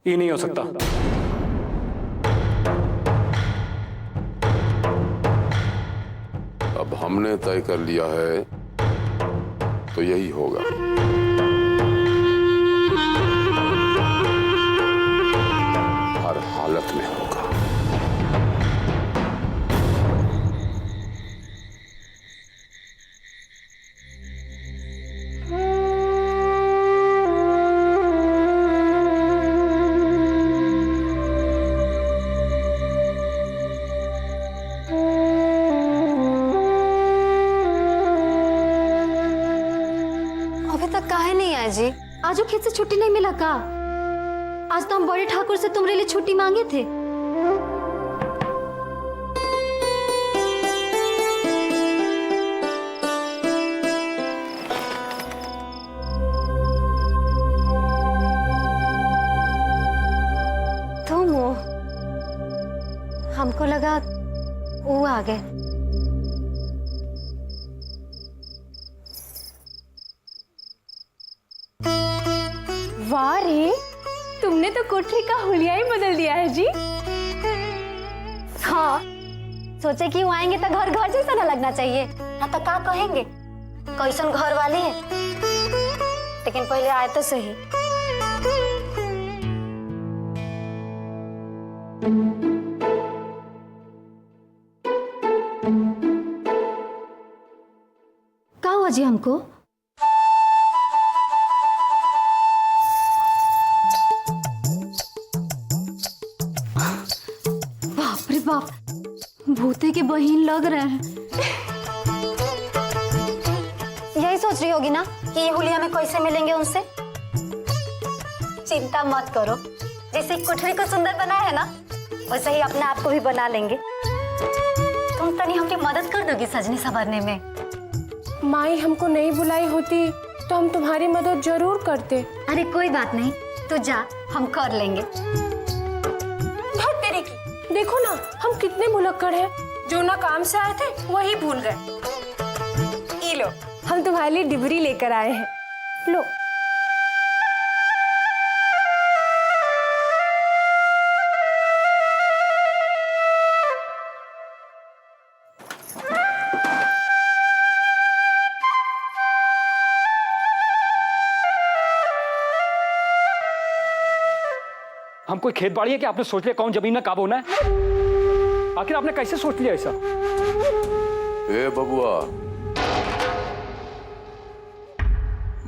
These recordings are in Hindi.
ये नहीं हो सकता। अब हमने तय कर लिया है तो यही होगा। हर हालत में होगा। अभी तक काहे नहीं आए जी? आज वो खेत से छुट्टी नहीं मिला का? आज तो हम बड़े ठाकुर से तुम्हारे लिए छुट्टी मांगे थे। तुम हो? हमको लगा वो आ गए। वाह रे, तुमने तो कोठरी का हुलिया ही बदल दिया है जी। हाँ, सोचे कि वो आएंगे तो घर घर जैसा ना लगना चाहिए, ना तो क्या कहेंगे कैसन घर वाली है। लेकिन पहले आए तो सही। क्या हुआ जी हमको? बाप रे बाप, भूते के बहिन लग रहे हैं। यही सोच रही होगी ना कि ये हुलिया में कैसे मिलेंगे उनसे। चिंता मत करो, जैसे कोठरी को सुंदर बनाया है ना, वैसे ही अपने आप को भी बना लेंगे। तुम तनी हमकी मदद कर दोगी सजनी संवरने में? माई हमको नहीं बुलाई होती तो हम तुम्हारी मदद जरूर करते। अरे कोई बात नहीं, तू जा, हम कर लेंगे। धत तेरे की, देखो ना हम कितने भुलक्कड़ हैं, जो ना काम से आए थे वही भूल गए। ये लो, हम तुम्हारे लिए डिबरी लेकर आए हैं, लो। हम कोई खेत बाड़ी है कि आपने सोच लिया कौन जमीन में कब होना है? आखिर आपने कैसे सोच लिया ऐसा? ए बबुआ,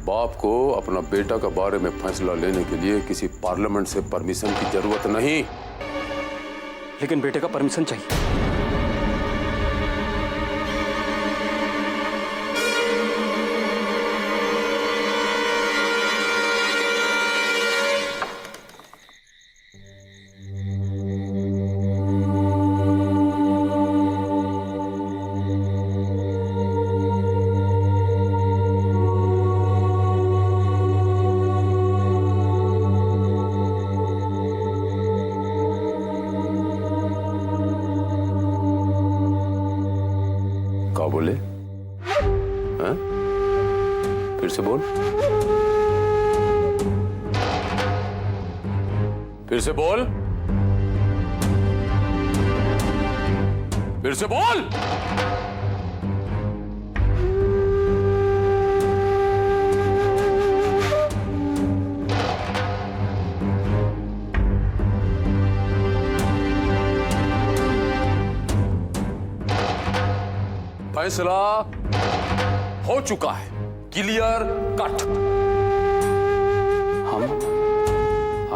बाप को अपना बेटा के बारे में फैसला लेने के लिए किसी पार्लियामेंट से परमिशन की जरूरत नहीं। लेकिन बेटे का परमिशन चाहिए। क्या बोले? हैं? फिर से बोल, फिर से बोल, फिर से बोल। फैसला हो चुका है, क्लियर कट। हम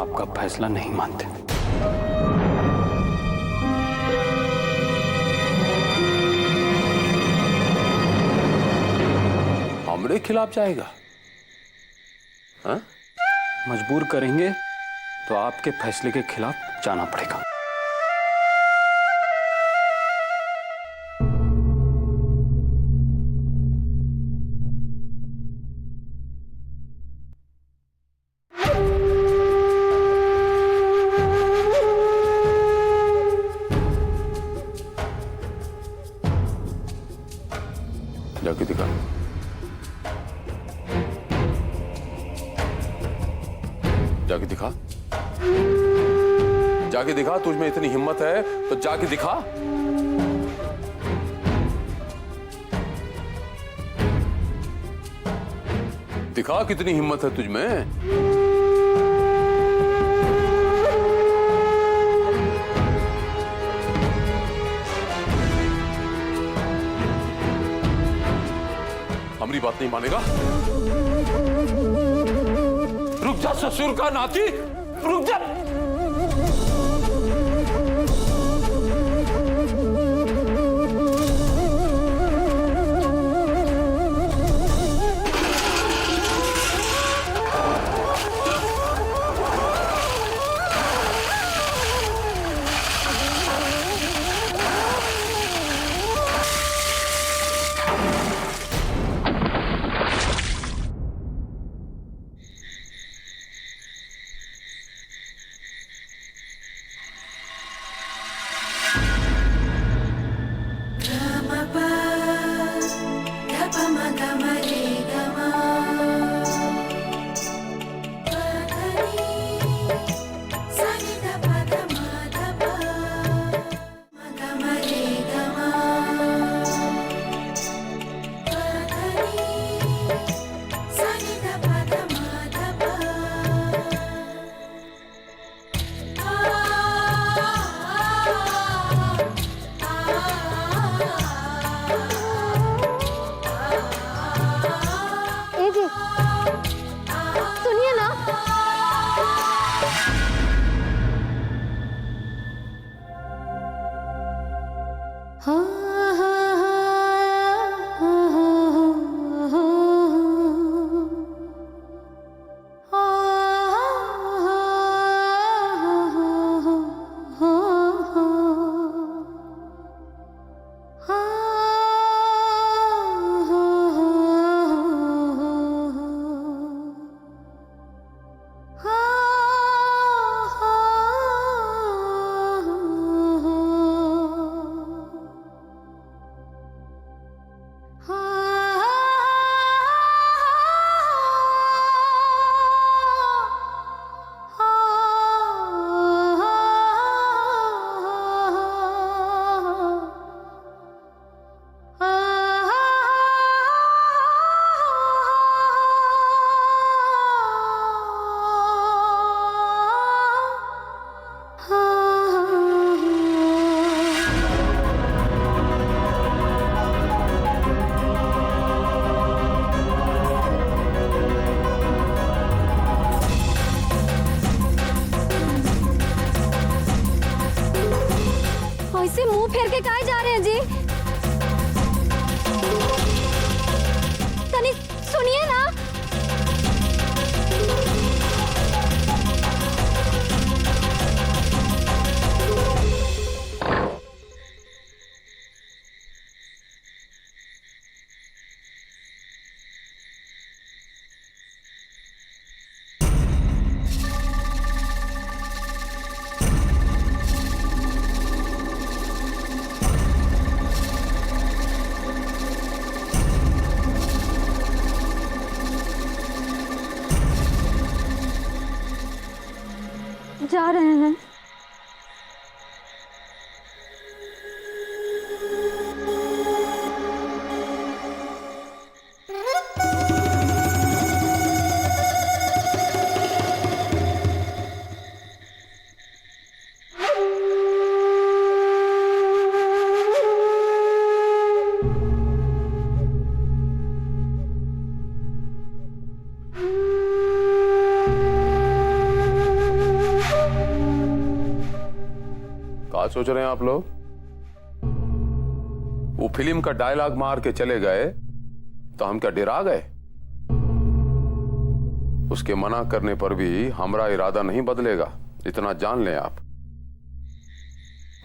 आपका फैसला नहीं मानते। हमरे खिलाफ जाएगा? हाँ? मजबूर करेंगे तो आपके फैसले के खिलाफ जाना पड़ेगा। जाके दिखा, जाके दिखा। जाके दिखा, तुझ में इतनी हिम्मत है तो जाके दिखा। दिखा कितनी हिम्मत है तुझ में। हमारी बात नहीं मानेगा? रुक जा ससुर का नाती, रुक जा। सुनिए ना, ऐसे मुंह फेर के कहाँ जा रहे हैं जी? तनी सुनिए ना। जा रहे हैं। क्या सोच रहे हैं आप लोग? वो फिल्म का डायलॉग मार के चले गए तो हम क्या डरा गए? उसके मना करने पर भी हमारा इरादा नहीं बदलेगा, इतना जान लें आप।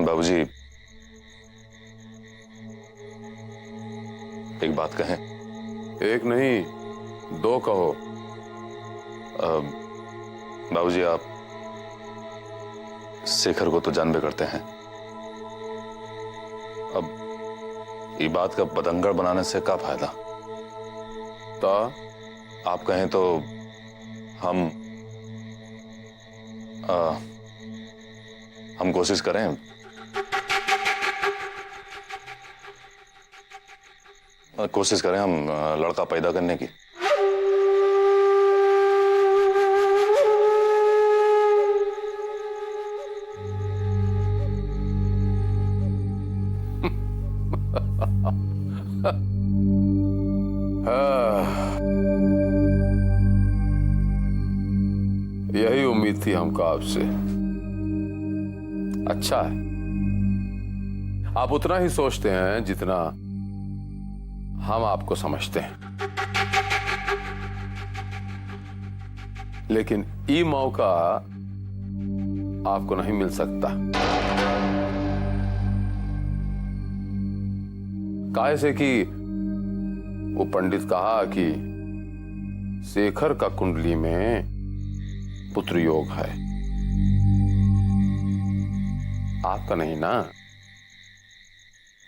बाबूजी, एक बात कहें? एक नहीं, दो कहो। बाबूजी, आप शेखर को तो जानबे करते हैं। अब ये बात का बतंगड़ बनाने से क्या फायदा? तो आप कहें तो हम हम कोशिश करें। कोशिश करें हम लड़का पैदा करने की। यही उम्मीद थी हमको आपसे। अच्छा है, आप उतना ही सोचते हैं जितना हम आपको समझते हैं, लेकिन ये मौका आपको नहीं मिल सकता। काहे से कि वो पंडित कहा कि शेखर का कुंडली में पुत्र योग है, आपका नहीं ना।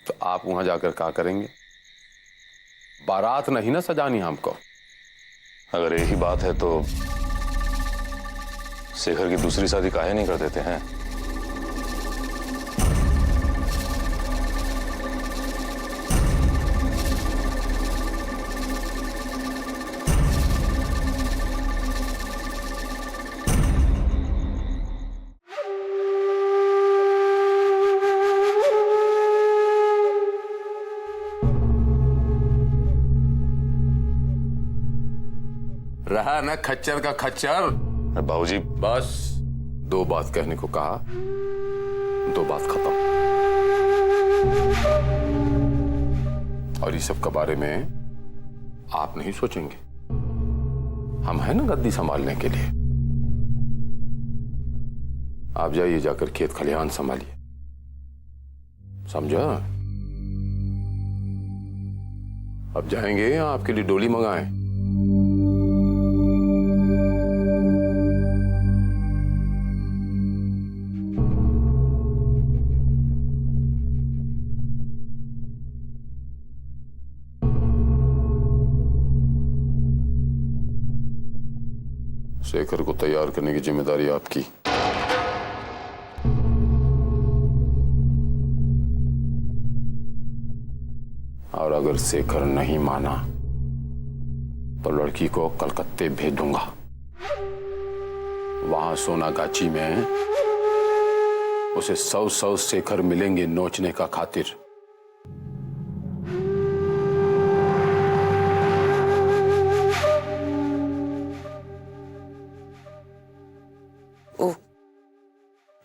तो आप वहां जाकर क्या करेंगे? बारात नहीं ना सजानी हमको। अगर यही बात है तो शेखर की दूसरी शादी काहे नहीं कर देते हैं? रहा ना खच्चर का खच्चर। बाबूजी, बस दो बात कहने को कहा, दो बात खत्म। और इस सब के बारे में आप नहीं सोचेंगे, हम हैं ना गद्दी संभालने के लिए। आप जाइए, जाकर खेत खलिहान संभालिए, समझा? अब जाएंगे या आपके लिए डोली मंगाएं? शेखर को तैयार करने की जिम्मेदारी आपकी। और अगर शेखर नहीं माना तो लड़की को कलकत्ते भेज दूंगा। वहां सोनागाची में उसे 100 शेखर मिलेंगे नोचने का खातिर।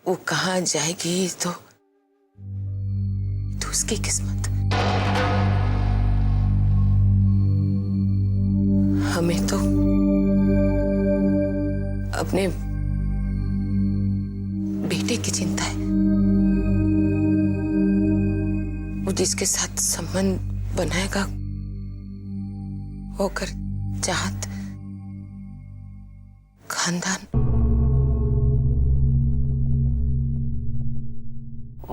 वो कहाँ जाएगी तो उसकी किस्मत। हमें तो अपने बेटे की चिंता है। वो जिसके साथ संबंध बनाएगा होकर चाहत खानदान।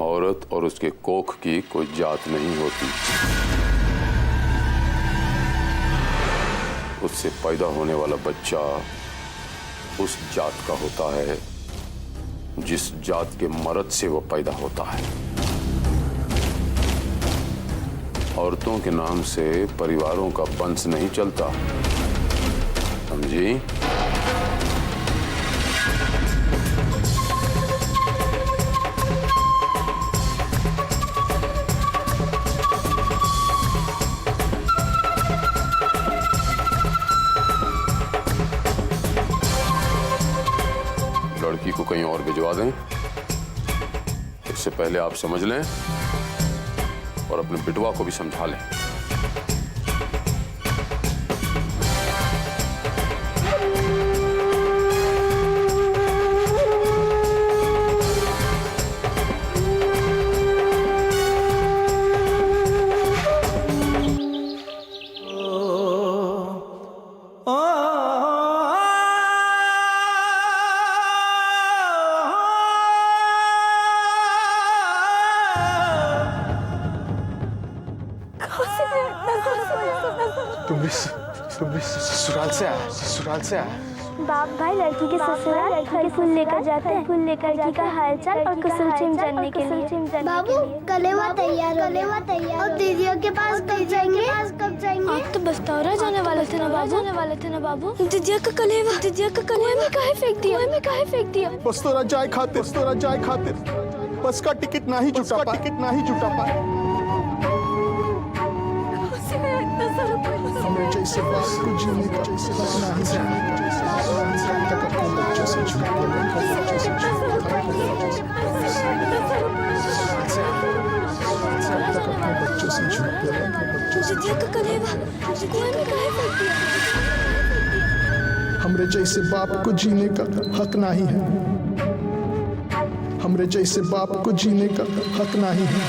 औरत और उसके कोख की कोई जात नहीं होती। उससे पैदा होने वाला बच्चा उस जात का होता है जिस जात के मर्द से वो पैदा होता है। औरतों के नाम से परिवारों का वंश नहीं चलता, समझी? लड़की को कहीं और भिजवा दें, इससे पहले आप समझ लें और अपने बिटवा को भी समझा लें। तुम भी ससुराल से आया? ससुराल से आया? बाप भाई लड़की के ससुराल फल फूल लेकर जाते हैं, फूल लेकर लड़की का हालचाल और कुशल क्षेम जानने के लिए। बाबू कलेवा तैयार, कलेवा तैयार। और दीदियों के पास कब जाएंगे? आप तो बस्तौरा जाने वाले थे ना बाबू। दीदिया का कलेवा में काहे फेंक दिया? बस्तौरा जाए खातिर बस का टिकट नहीं जुटा पाए। हमें जैसे बाप को जीने का नहीं हमरे जैसे बाप को जीने का हक नहीं है। हमरे जैसे बाप को जीने का हक नहीं है।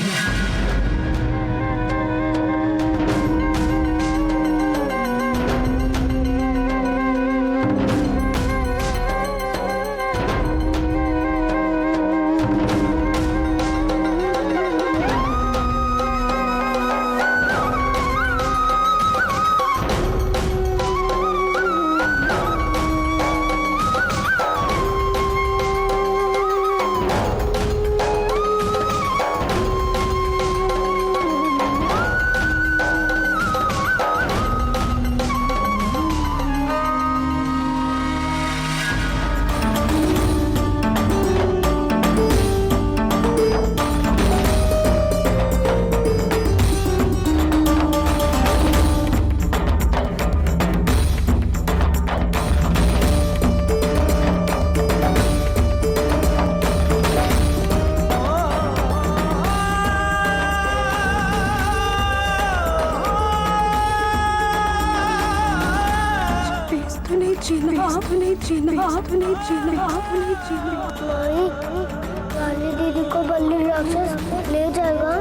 काली दीदी को बल्ली राक्षस ले जाएगा।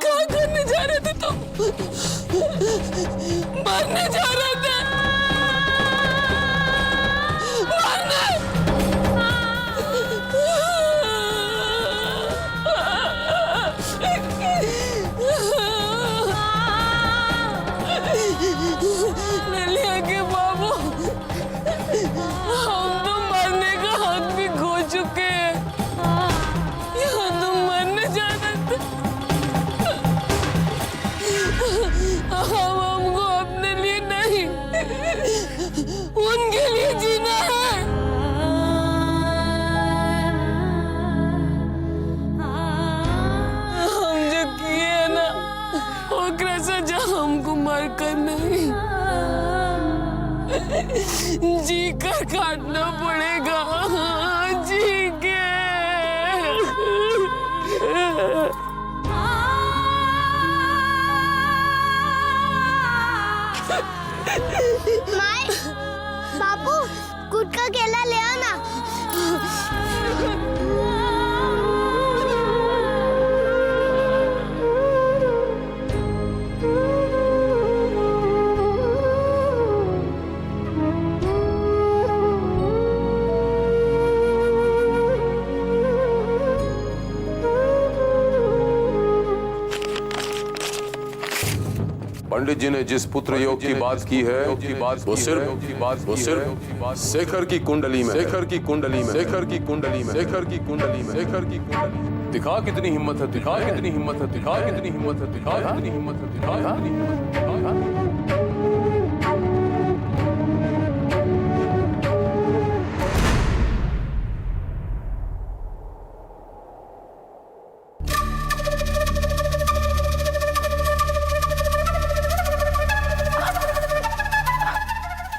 क्या करने जा रहे थे तुम? मरने जा रहे थे। नलिया के बाबू, हम तो मरने का हक भी खो चुके हैं। यहाँ तुम मरने जा रहे थे। हमको अपने लिए नहीं, उनके लिए जीना है। हम जो किए ना, ओकरा सजा हमको मर कर नहीं, जी कर काटना पड़ेगा। जी के माई, बापू कुट का केला ले आना। पंडित जी ने जिस पुत्र योग की बात की है वो सिर्फ शेखर की कुंडली में दिखा कितनी हिम्मत है।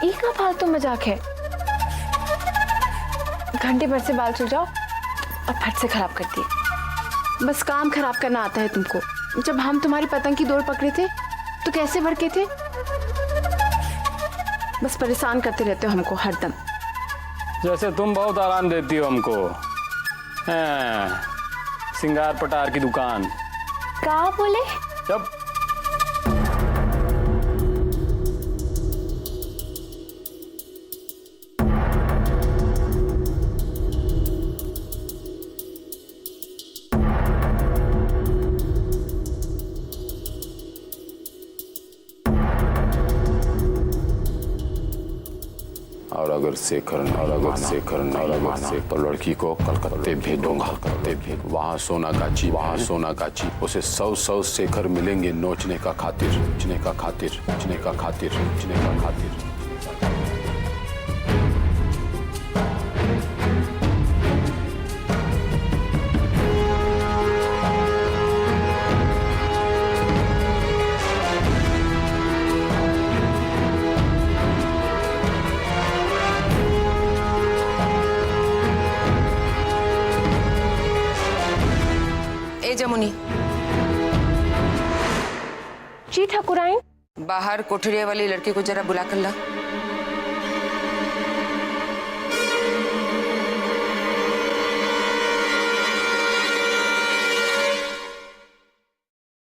ये का फालतू मजाक है? घंटे भर से बाल सुलझाओ, और फट से खराब कर दिए। बस काम खराब करना आता है तुमको। जब हम तुम्हारी पतंग की डोर पकड़े थे तो कैसे भड़के थे। बस परेशान करते रहते हो हमको हरदम। जैसे तुम बहुत आराम देती हो हमको। हाँ, सिंगार पटार की दुकान। का बोले? जब और अगर शेखर न तो लड़की को कलकत्ते भेजूंगा। वहाँ सोनागाची उसे 100 शेखर मिलेंगे नोचने का खातिर। ए जमुनी, जी ठाकुराइन। बाहर कोठरिया वाली लड़की को जरा बुला कर ला।